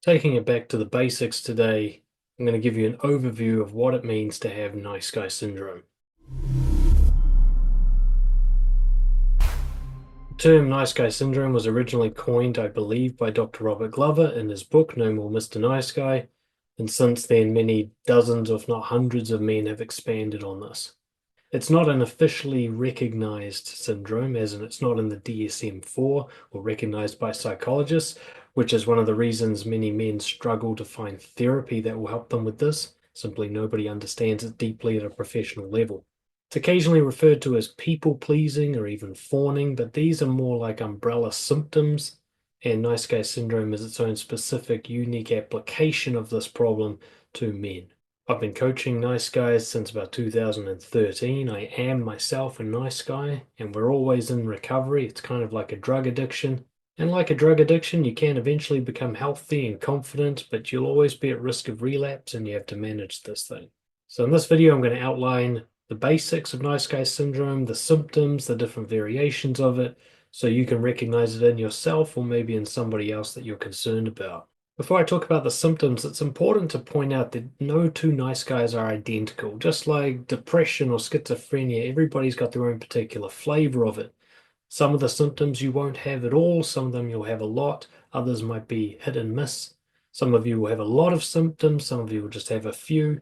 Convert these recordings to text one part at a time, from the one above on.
Taking it back to the basics today, I'm going to give you an overview of what it means to have nice guy syndrome. The term nice guy syndrome was originally coined, I believe, by Dr. Robert Glover in his book, No More Mr. Nice Guy, and since then many dozens, if not hundreds of men have expanded on this. It's not an officially recognized syndrome, as in it's not in the DSM-4 or recognized by psychologists, which is one of the reasons many men struggle to find therapy that will help them with this. Simply nobody understands it deeply at a professional level. It's occasionally referred to as people-pleasing or even fawning, but these are more like umbrella symptoms, and nice guy syndrome is its own specific, unique application of this problem to men. I've been coaching nice guys since about 2013. I am myself a nice guy, and we're always in recovery. It's kind of like a drug addiction. And like a drug addiction, you can eventually become healthy and confident, but you'll always be at risk of relapse, and you have to manage this thing. So in this video, I'm going to outline the basics of nice guy syndrome, the symptoms, the different variations of it, so you can recognize it in yourself or maybe in somebody else that you're concerned about. Before I talk about the symptoms, it's important to point out that no two nice guys are identical. Just like depression or schizophrenia, everybody's got their own particular flavor of it. Some of the symptoms you won't have at all, some of them you'll have a lot, others might be hit and miss. Some of you will have a lot of symptoms, some of you will just have a few.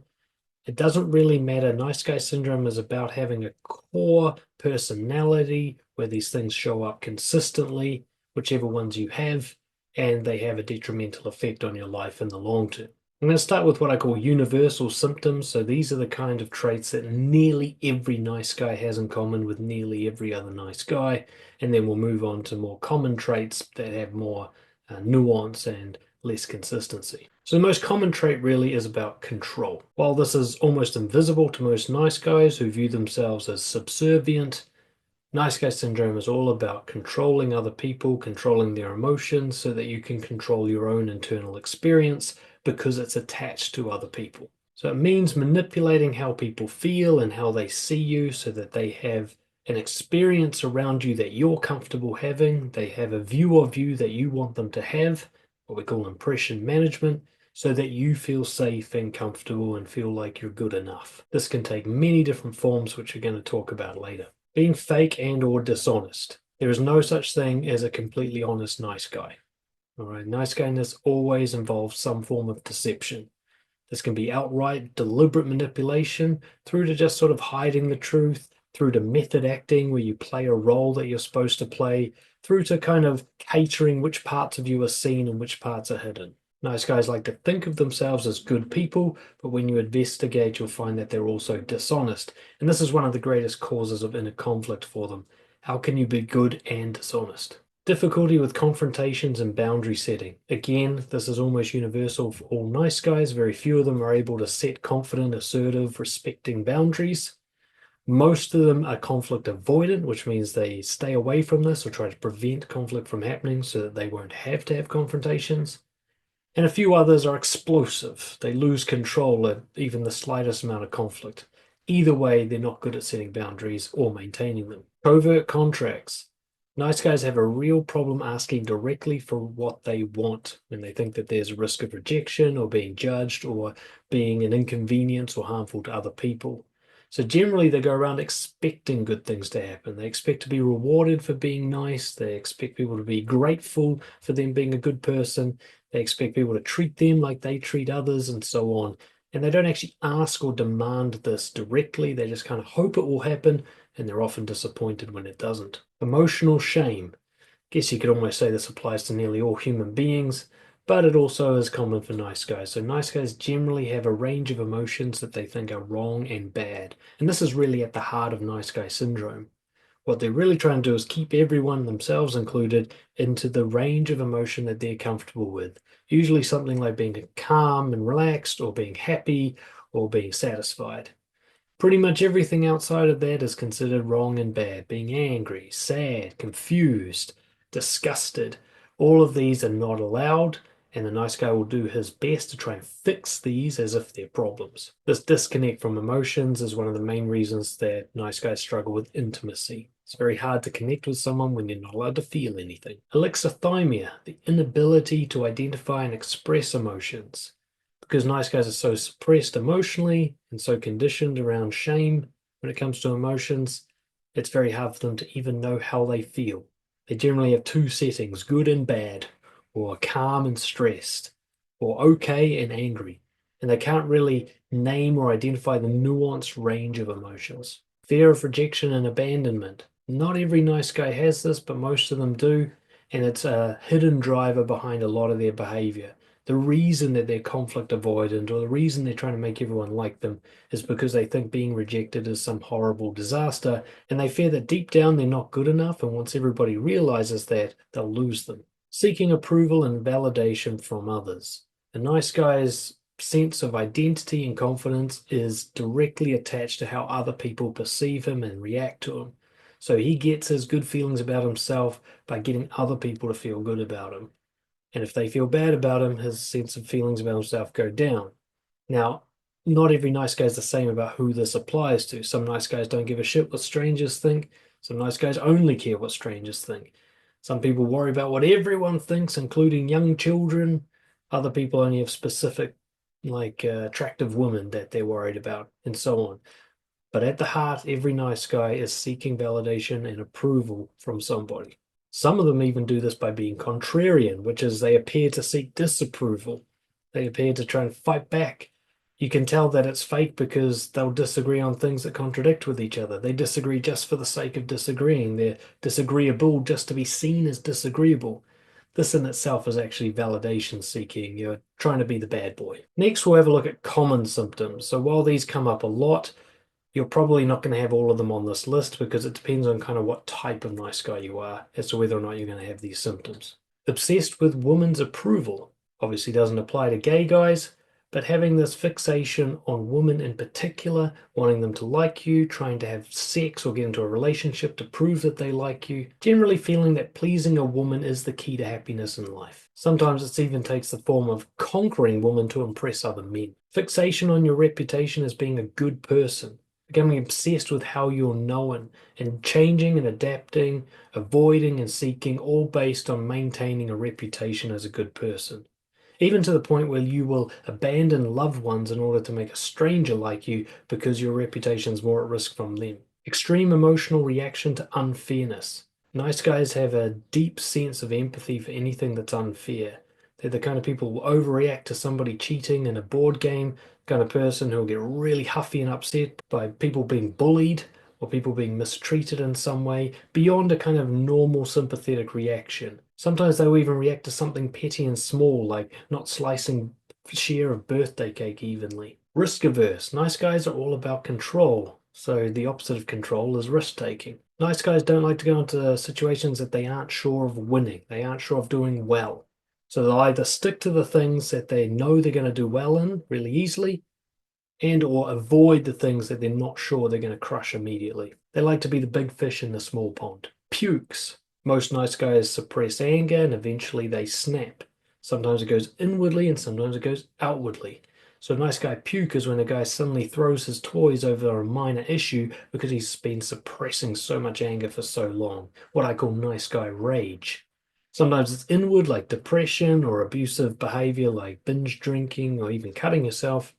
It doesn't really matter. Nice guy syndrome is about having a core personality where these things show up consistently, whichever ones you have, and they have a detrimental effect on your life in the long term. I'm going to start with what I call universal symptoms. So these are the kind of traits that nearly every nice guy has in common with nearly every other nice guy. And then we'll move on to more common traits that have more nuance and less consistency. So the most common trait really is about control. While this is almost invisible to most nice guys who view themselves as subservient, nice guy syndrome is all about controlling other people, controlling their emotions so that you can control your own internal experience because it's attached to other people. So it means manipulating how people feel and how they see you so that they have an experience around you that you're comfortable having. They have a view of you that you want them to have, what we call impression management, so that you feel safe and comfortable and feel like you're good enough. This can take many different forms, which we're going to talk about later. Being fake and or dishonest. There is no such thing as a completely honest nice guy. All right, nice guyness always involves some form of deception. This can be outright deliberate manipulation through to just sort of hiding the truth, through to method acting where you play a role that you're supposed to play, through to kind of catering which parts of you are seen and which parts are hidden. Nice guys like to think of themselves as good people, but when you investigate, you'll find that they're also dishonest. And this is one of the greatest causes of inner conflict for them. How can you be good and dishonest? Difficulty with confrontations and boundary setting. Again, this is almost universal for all nice guys. Very few of them are able to set confident, assertive, respecting boundaries. Most of them are conflict avoidant, which means they stay away from this or try to prevent conflict from happening so that they won't have to have confrontations. And a few others are explosive. They lose control at even the slightest amount of conflict. Either way, they're not good at setting boundaries or maintaining them. Covert contracts. Nice guys have a real problem asking directly for what they want when they think that there's a risk of rejection or being judged or being an inconvenience or harmful to other people. So generally they go around expecting good things to happen. They expect to be rewarded for being nice. They expect people to be grateful for them being a good person. They expect people to treat them like they treat others and so on. And they don't actually ask or demand this directly. They just kind of hope it will happen, and they're often disappointed when it doesn't. Emotional shame. Guess you could almost say this applies to nearly all human beings, but it also is common for nice guys. So nice guys generally have a range of emotions that they think are wrong and bad. And this is really at the heart of nice guy syndrome. What they're really trying to do is keep everyone, themselves included, into the range of emotion that they're comfortable with. Usually something like being calm and relaxed, or being happy, or being satisfied. Pretty much everything outside of that is considered wrong and bad. Being angry, sad, confused, disgusted. All of these are not allowed, and the nice guy will do his best to try and fix these as if they're problems. This disconnect from emotions is one of the main reasons that nice guys struggle with intimacy. It's very hard to connect with someone when you're not allowed to feel anything. Alexithymia, the inability to identify and express emotions. Because nice guys are so suppressed emotionally and so conditioned around shame when it comes to emotions, it's very hard for them to even know how they feel. They generally have two settings, good and bad, or calm and stressed, or okay and angry. And they can't really name or identify the nuanced range of emotions. Fear of rejection and abandonment. Not every nice guy has this, but most of them do. And it's a hidden driver behind a lot of their behavior. The reason that they're conflict avoidant or the reason they're trying to make everyone like them is because they think being rejected is some horrible disaster, and they fear that deep down they're not good enough, and once everybody realizes that, they'll lose them. Seeking approval and validation from others. A nice guy's sense of identity and confidence is directly attached to how other people perceive him and react to him. So he gets his good feelings about himself by getting other people to feel good about him. And if they feel bad about him, his sense of feelings about himself go down. Now, not every nice guy is the same about who this applies to. Some nice guys don't give a shit what strangers think. Some nice guys only care what strangers think. Some people worry about what everyone thinks, including young children. Other people only have specific, attractive women that they're worried about, and so on. But at the heart, every nice guy is seeking validation and approval from somebody. Some of them even do this by being contrarian, which is they appear to seek disapproval. They appear to try and fight back. You can tell that it's fake because they'll disagree on things that contradict with each other. They disagree just for the sake of disagreeing. They're disagreeable just to be seen as disagreeable. This in itself is actually validation seeking. You're trying to be the bad boy. Next, we'll have a look at common symptoms. So while these come up a lot, you're probably not going to have all of them on this list because it depends on kind of what type of nice guy you are as to whether or not you're going to have these symptoms. Obsessed with women's approval obviously doesn't apply to gay guys, but having this fixation on women in particular, wanting them to like you, trying to have sex or get into a relationship to prove that they like you, generally feeling that pleasing a woman is the key to happiness in life. Sometimes it even takes the form of conquering women to impress other men. Fixation on your reputation as being a good person, becoming obsessed with how you're known and changing and adapting, avoiding and seeking, all based on maintaining a reputation as a good person. Even to the point where you will abandon loved ones in order to make a stranger like you because your reputation's more at risk from them. Extreme emotional reaction to unfairness. Nice guys have a deep sense of empathy for anything that's unfair. They're the kind of people who will overreact to somebody cheating in a board game, kind of person who'll get really huffy and upset by people being bullied or people being mistreated in some way, beyond a kind of normal sympathetic reaction. Sometimes they'll even react to something petty and small, like not slicing share of birthday cake evenly. Risk averse. Nice guys are all about control, so the opposite of control is risk taking. Nice guys don't like to go into situations that they aren't sure of winning, they aren't sure of doing well. So they'll either stick to the things that they know they're going to do well in really easily, and or avoid the things that they're not sure they're going to crush immediately. They like to be the big fish in the small pond. Pukes. Most nice guys suppress anger and eventually they snap. Sometimes it goes inwardly and sometimes it goes outwardly. So a nice guy puke is when a guy suddenly throws his toys over a minor issue because he's been suppressing so much anger for so long. What I call nice guy rage. Sometimes it's inward, like depression or abusive behavior, like binge drinking or even cutting yourself.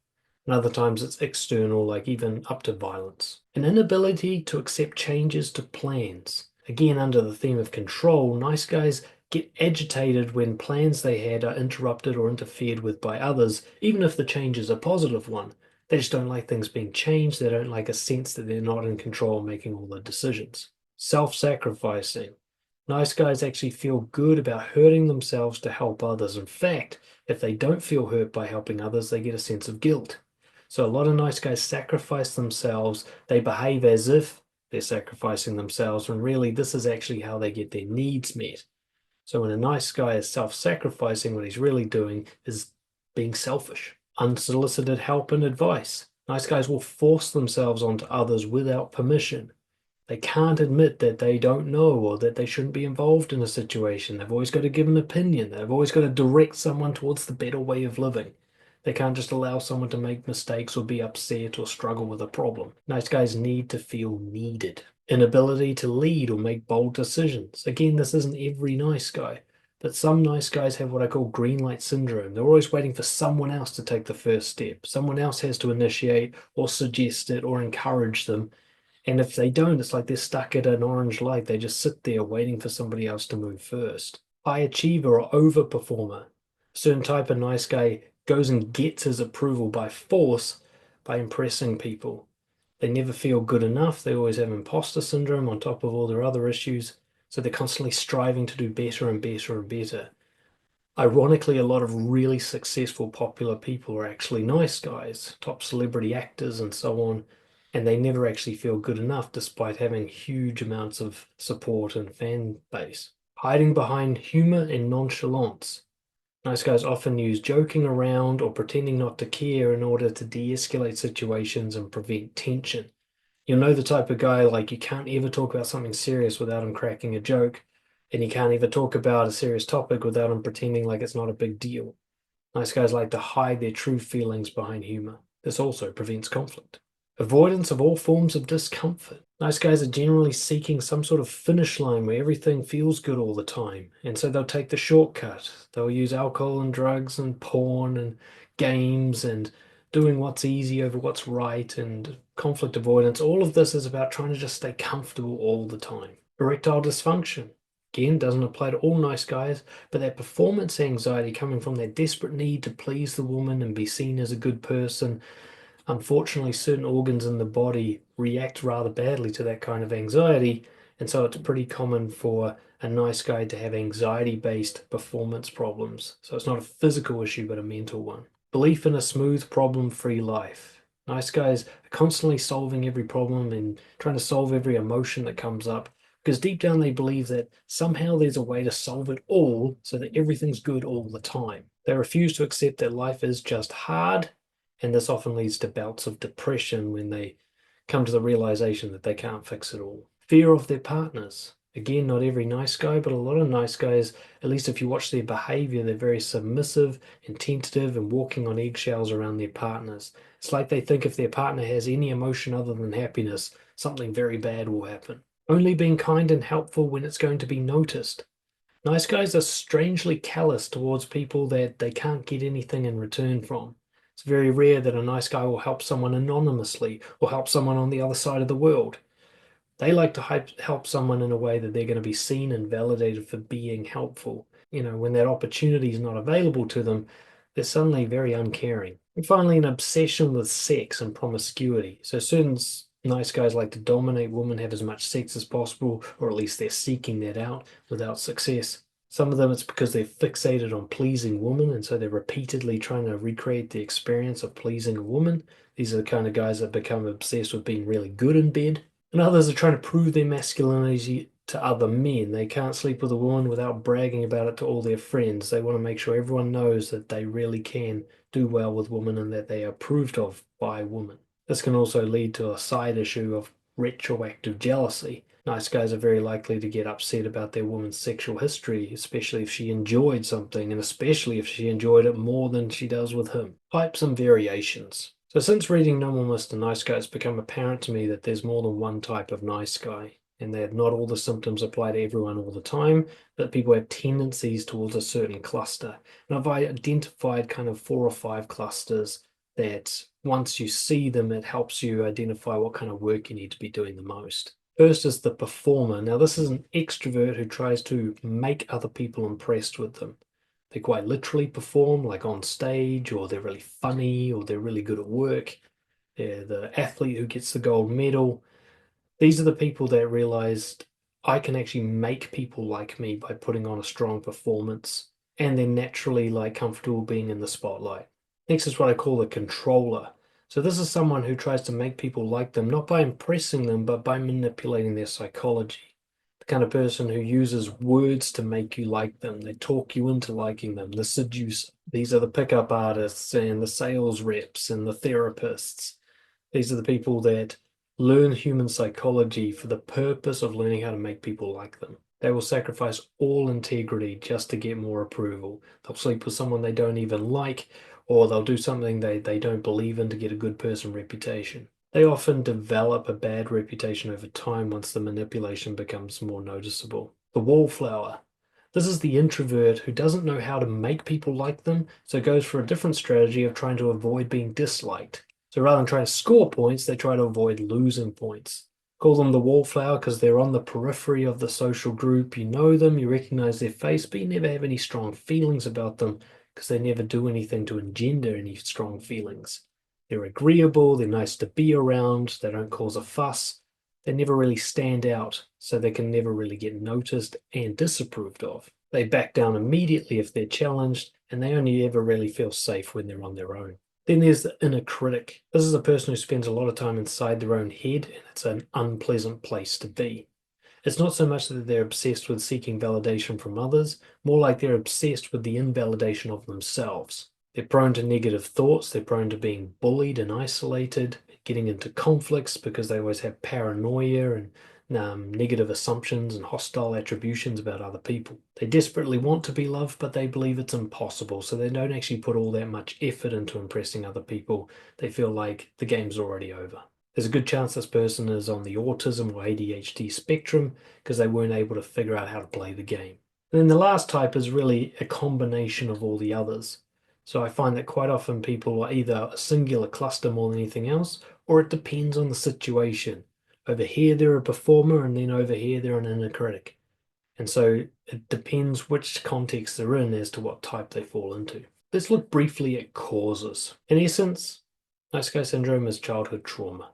And other times it's external, like even up to violence. An inability to accept changes to plans. Again, under the theme of control, nice guys get agitated when plans they had are interrupted or interfered with by others, even if the change is a positive one. They just don't like things being changed. They don't like a sense that they're not in control of making all the decisions. Self-sacrificing. Nice guys actually feel good about hurting themselves to help others. In fact, if they don't feel hurt by helping others, they get a sense of guilt. So a lot of nice guys sacrifice themselves. They behave as if they're sacrificing themselves, when really this is actually how they get their needs met. So when a nice guy is self-sacrificing, what he's really doing is being selfish. Unsolicited help and advice. Nice guys will force themselves onto others without permission. They can't admit that they don't know or that they shouldn't be involved in a situation. They've always got to give an opinion. They've always got to direct someone towards the better way of living. They can't just allow someone to make mistakes or be upset or struggle with a problem. Nice guys need to feel needed. Inability to lead or make bold decisions. Again, this isn't every nice guy, but some nice guys have what I call green light syndrome. They're always waiting for someone else to take the first step. Someone else has to initiate or suggest it or encourage them. And if they don't, it's like they're stuck at an orange light. They just sit there waiting for somebody else to move first. High achiever or overperformer. A certain type of nice guy goes and gets his approval by force by impressing people. They never feel good enough. They always have imposter syndrome on top of all their other issues. So they're constantly striving to do better and better and better. Ironically, a lot of really successful, popular people are actually nice guys, top celebrity actors and so on, and they never actually feel good enough despite having huge amounts of support and fan base. Hiding behind humor and nonchalance. Nice guys often use joking around or pretending not to care in order to de-escalate situations and prevent tension. You'll know the type of guy like you can't ever talk about something serious without him cracking a joke, and you can't ever talk about a serious topic without him pretending like it's not a big deal. Nice guys like to hide their true feelings behind humor. This also prevents conflict. Avoidance of all forms of discomfort. Nice guys are generally seeking some sort of finish line where everything feels good all the time, and so they'll take the shortcut. They'll use alcohol and drugs and porn and games and doing what's easy over what's right and conflict avoidance. All of this is about trying to just stay comfortable all the time. Erectile dysfunction. Again, doesn't apply to all nice guys, but that performance anxiety coming from that desperate need to please the woman and be seen as a good person. Unfortunately, certain organs in the body react rather badly to that kind of anxiety, and so it's pretty common for a nice guy to have anxiety-based performance problems. So it's not a physical issue, but a mental one. Belief in a smooth, problem-free life. Nice guys are constantly solving every problem and trying to solve every emotion that comes up because deep down they believe that somehow there's a way to solve it all so that everything's good all the time. They refuse to accept that life is just hard, and this often leads to bouts of depression when they come to the realization that they can't fix it all. Fear of their partners. Again, not every nice guy, but a lot of nice guys, at least if you watch their behavior, they're very submissive and tentative and walking on eggshells around their partners. It's like they think if their partner has any emotion other than happiness, something very bad will happen. Only being kind and helpful when it's going to be noticed. Nice guys are strangely callous towards people that they can't get anything in return from. It's very rare that a nice guy will help someone anonymously or help someone on the other side of the world. They like to help someone in a way that they're going to be seen and validated for being helpful. When that opportunity is not available to them, they're suddenly very uncaring. And finally, an obsession with sex and promiscuity. So certain nice guys like to dominate women, have as much sex as possible, or at least they're seeking that out without success. Some of them, it's because they're fixated on pleasing women, and so they're repeatedly trying to recreate the experience of pleasing a woman. These are the kind of guys that become obsessed with being really good in bed. And others are trying to prove their masculinity to other men. They can't sleep with a woman without bragging about it to all their friends. They want to make sure everyone knows that they really can do well with women and that they are approved of by women. This can also lead to a side issue of retroactive jealousy. Nice guys are very likely to get upset about their woman's sexual history, especially if she enjoyed something, and especially if she enjoyed it more than she does with him. Types and variations. So since reading No More Mr. Nice Guy, it's become apparent to me that there's more than one type of nice guy, and that not all the symptoms apply to everyone all the time, but people have tendencies towards a certain cluster. And I've identified kind of 4 or 5 clusters that once you see them, it helps you identify what kind of work you need to be doing the most. First is the performer. Now, this is an extrovert who tries to make other people impressed with them. They quite literally perform, like on stage, or they're really funny, or they're really good at work. They're the athlete who gets the gold medal. These are the people that realized I can actually make people like me by putting on a strong performance, and they're naturally like comfortable being in the spotlight. Next is what I call a controller. So this is someone who tries to make people like them, not by impressing them, but by manipulating their psychology. The kind of person who uses words to make you like them. They talk you into liking them. The seducer. These are the pickup artists and the sales reps and the therapists. These are the people that learn human psychology for the purpose of learning how to make people like them. They will sacrifice all integrity just to get more approval. They'll sleep with someone they don't even like, or they'll do something they don't believe in to get a good person reputation. They often develop a bad reputation over time once the manipulation becomes more noticeable. The wallflower. This is the introvert who doesn't know how to make people like them, so goes for a different strategy of trying to avoid being disliked. So rather than trying to score points, they try to avoid losing points. Call them the wallflower because they're on the periphery of the social group. You know them, you recognize their face, but you never have any strong feelings about them because they never do anything to engender any strong feelings. They're agreeable, they're nice to be around, they don't cause a fuss, they never really stand out, so they can never really get noticed and disapproved of. They back down immediately if they're challenged, and they only ever really feel safe when they're on their own. Then there's the inner critic. This is a person who spends a lot of time inside their own head, and it's an unpleasant place to be. It's not so much that they're obsessed with seeking validation from others, more like they're obsessed with the invalidation of themselves. They're prone to negative thoughts, they're prone to being bullied and isolated, getting into conflicts because they always have paranoia and negative assumptions and hostile attributions about other people. They desperately want to be loved, but they believe it's impossible, so they don't actually put all that much effort into impressing other people. They feel like the game's already over. There's a good chance this person is on the autism or ADHD spectrum because they weren't able to figure out how to play the game. And then the last type is really a combination of all the others. So I find that quite often people are either a singular cluster more than anything else, or it depends on the situation. Over here, they're a performer, and then over here, they're an inner critic. And so it depends which context they're in as to what type they fall into. Let's look briefly at causes. In essence, nice guy syndrome is childhood trauma.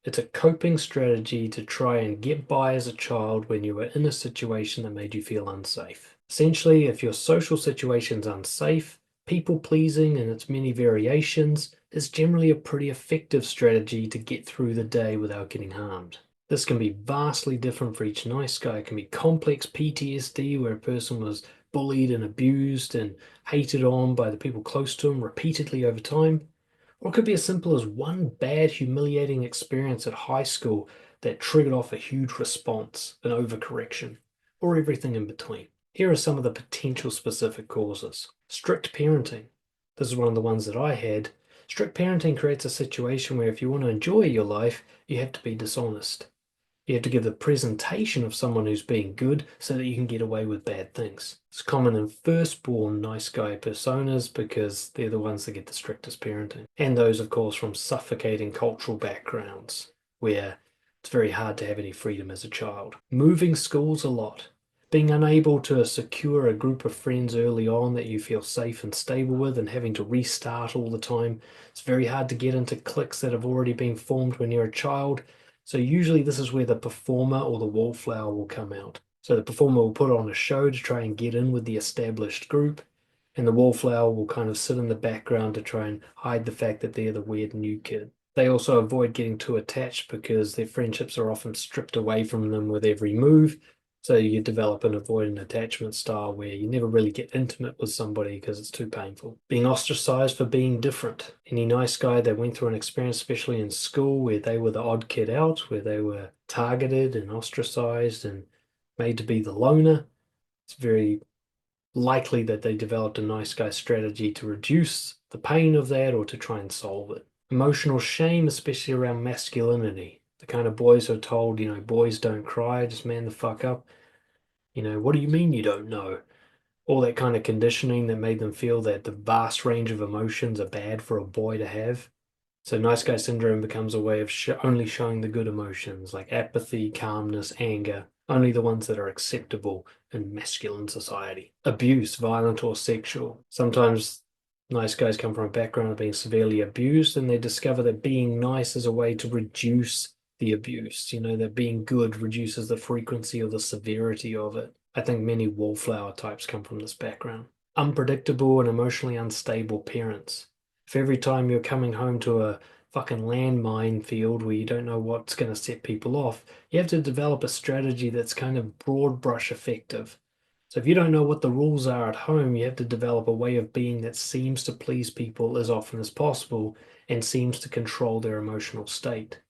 It's a coping strategy to try and get by as a child when you were in a situation that made you feel unsafe. Essentially, if your social situation's unsafe, people pleasing and its many variations is generally a pretty effective strategy to get through the day without getting harmed. This can be vastly different for each nice guy. It can be complex PTSD where a person was bullied and abused and hated on by the people close to him repeatedly over time. Or it could be as simple as one bad, humiliating experience at high school that triggered off a huge response, an overcorrection, or everything in between. Here are some of the potential specific causes. Strict parenting. This is one of the ones that I had. Strict parenting creates a situation where if you want to enjoy your life, you have to be dishonest. You have to give the presentation of someone who's being good so that you can get away with bad things. It's common in firstborn nice guy personas because they're the ones that get the strictest parenting. And those, of course, from suffocating cultural backgrounds where it's very hard to have any freedom as a child. Moving schools a lot. Being unable to secure a group of friends early on that you feel safe and stable with and having to restart all the time. It's very hard to get into cliques that have already been formed when you're a child. So usually this is where the performer or the wallflower will come out. So the performer will put on a show to try and get in with the established group, and the wallflower will kind of sit in the background to try and hide the fact that they're the weird new kid. They also avoid getting too attached because their friendships are often stripped away from them with every move. So you develop an avoidant attachment style where you never really get intimate with somebody because it's too painful. Being ostracized for being different. Any nice guy that went through an experience, especially in school, where they were the odd kid out, where they were targeted and ostracized and made to be the loner, it's very likely that they developed a nice guy strategy to reduce the pain of that or to try and solve it. Emotional shame, especially around masculinity. The kind of boys who are told, boys don't cry, just man the fuck up. What do you mean you don't know? All that kind of conditioning that made them feel that the vast range of emotions are bad for a boy to have. So nice guy syndrome becomes a way of only showing the good emotions like apathy, calmness, anger, only the ones that are acceptable in masculine society. Abuse, violent or sexual. Sometimes nice guys come from a background of being severely abused and they discover that being nice is a way to reduce the abuse. That being good reduces the frequency or the severity of it. I think many wallflower types come from this background. Unpredictable and emotionally unstable parents. If every time you're coming home to a fucking landmine field where you don't know what's going to set people off, you have to develop a strategy that's kind of broad brush effective. So if you don't know what the rules are at home, you have to develop a way of being that seems to please people as often as possible and seems to control their emotional state.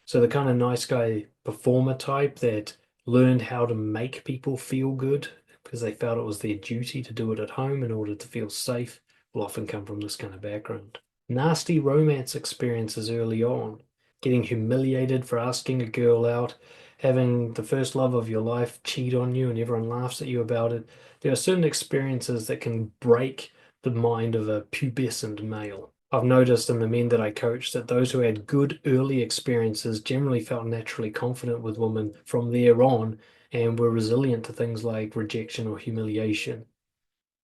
So the kind of nice guy performer type that learned how to make people feel good because they felt it was their duty to do it at home in order to feel safe will often come from this kind of background. Nasty romance experiences early on. getting humiliated for asking a girl out, having the first love of your life cheat on you and everyone laughs at you about it. There are certain experiences that can break the mind of a pubescent male. I've noticed in the men that I coach that those who had good early experiences generally felt naturally confident with women from there on and were resilient to things like rejection or humiliation.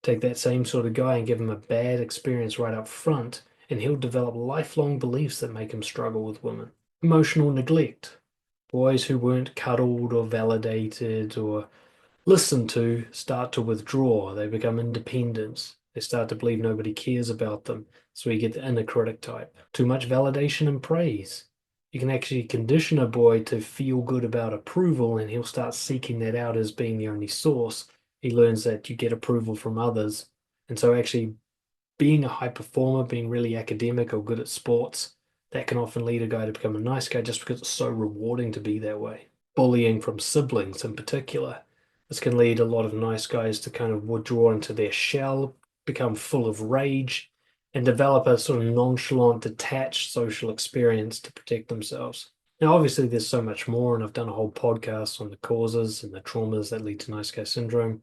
Take that same sort of guy and give him a bad experience right up front, and he'll develop lifelong beliefs that make him struggle with women. Emotional neglect. Boys who weren't cuddled or validated or listened to start to withdraw. They become independent. They start to believe nobody cares about them. So you get the inner critic type. Too much validation and praise. You can actually condition a boy to feel good about approval, and he'll start seeking that out as being the only source. He learns that you get approval from others. And so actually being a high performer, being really academic or good at sports, that can often lead a guy to become a nice guy just because it's so rewarding to be that way. Bullying from siblings in particular. This can lead a lot of nice guys to kind of withdraw into their shell, become full of rage, and develop a sort of nonchalant, detached social experience to protect themselves. Now, obviously, there's so much more, and I've done a whole podcast on the causes and the traumas that lead to nice guy syndrome.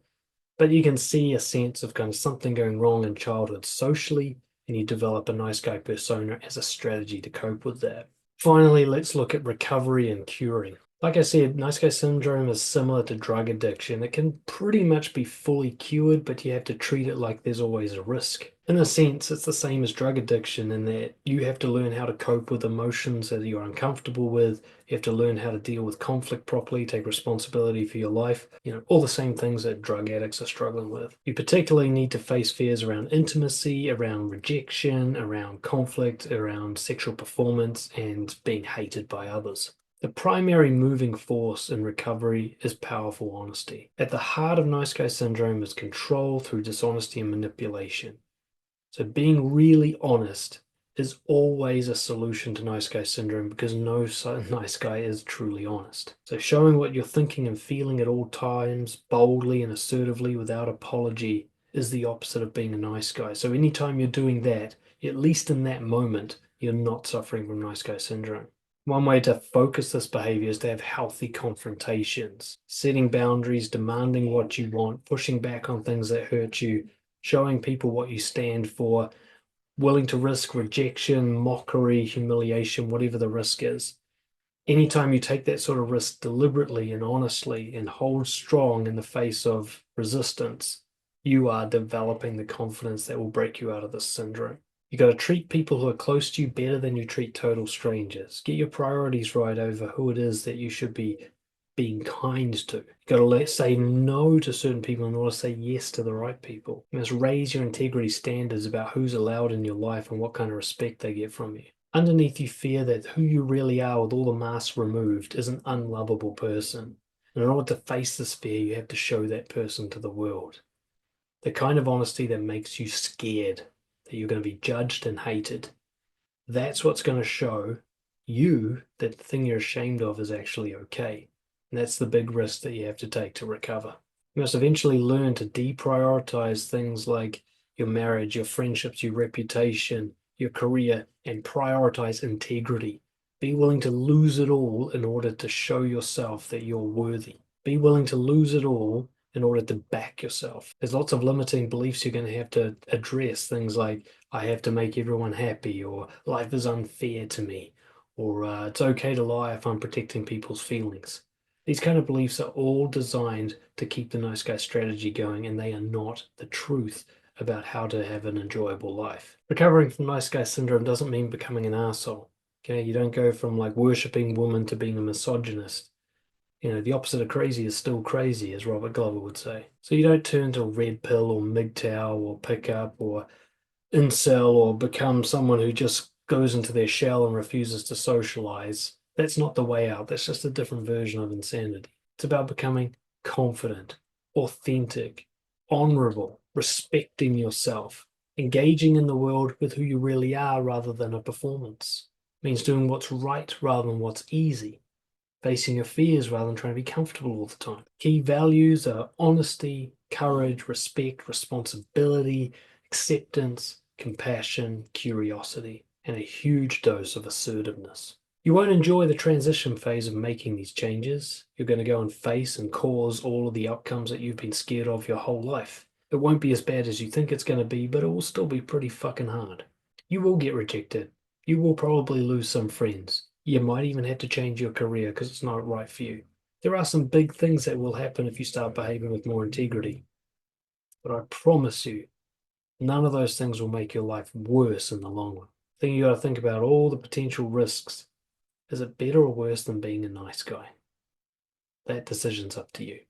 But you can see a sense of kind of something going wrong in childhood socially, and you develop a nice guy persona as a strategy to cope with that. Finally, let's look at recovery and curing. Like I said, nice guy syndrome is similar to drug addiction. It can pretty much be fully cured, but you have to treat it like there's always a risk. In a sense, it's the same as drug addiction in that you have to learn how to cope with emotions that you're uncomfortable with. You have to learn how to deal with conflict properly, take responsibility for your life, all the same things that drug addicts are struggling with. You particularly need to face fears around intimacy, around rejection, around conflict, around sexual performance, and being hated by others. The primary moving force in recovery is powerful honesty. At the heart of nice guy syndrome is control through dishonesty and manipulation. So being really honest is always a solution to nice guy syndrome because no nice guy is truly honest. So showing what you're thinking and feeling at all times, boldly and assertively without apology, is the opposite of being a nice guy. So anytime you're doing that, at least in that moment, you're not suffering from nice guy syndrome. One way to focus this behavior is to have healthy confrontations, setting boundaries, demanding what you want, pushing back on things that hurt you, showing people what you stand for, willing to risk rejection, mockery, humiliation, whatever the risk is. Anytime you take that sort of risk deliberately and honestly and hold strong in the face of resistance, you are developing the confidence that will break you out of this syndrome. You got to treat people who are close to you better than you treat total strangers. Get your priorities right over who it is that you should be being kind to. You got to say no to certain people in order to say yes to the right people. You must raise your integrity standards about who's allowed in your life and what kind of respect they get from you. Underneath, you fear that who you really are with all the masks removed is an unlovable person. And in order to face this fear, you have to show that person to the world. The kind of honesty that makes you scared that you're going to be judged and hated. That's what's going to show you that the thing you're ashamed of is actually okay. And that's the big risk that you have to take to recover. You must eventually learn to deprioritize things like your marriage, your friendships, your reputation, your career, and prioritize integrity. Be willing to lose it all in order to show yourself that you're worthy. Be willing to lose it all in order to back yourself. There's lots of limiting beliefs you're going to have to address. Things like, I have to make everyone happy, or life is unfair to me, or it's okay to lie if I'm protecting people's feelings. These kind of beliefs are all designed to keep the nice guy strategy going, and they are not the truth about how to have an enjoyable life. Recovering from nice guy syndrome doesn't mean becoming an asshole. Okay, you don't go from like worshipping women to being a misogynist. The opposite of crazy is still crazy, as Robert Glover would say. So you don't turn to red pill or MGTOW or pickup or incel or become someone who just goes into their shell and refuses to socialize. That's not the way out. That's just a different version of insanity. It's about becoming confident, authentic, honorable, respecting yourself, engaging in the world with who you really are rather than a performance. It means doing what's right rather than what's easy, facing your fears rather than trying to be comfortable all the time. Key values are honesty, courage, respect, responsibility, acceptance, compassion, curiosity, and a huge dose of assertiveness. You won't enjoy the transition phase of making these changes. You're going to go and face and cause all of the outcomes that you've been scared of your whole life. It won't be as bad as you think it's going to be, but it will still be pretty fucking hard. You will get rejected. You will probably lose some friends. You might even have to change your career because it's not right for you. There are some big things that will happen if you start behaving with more integrity. But I promise you, none of those things will make your life worse in the long run. I think you got to think about all the potential risks. Is it better or worse than being a nice guy? That decision's up to you.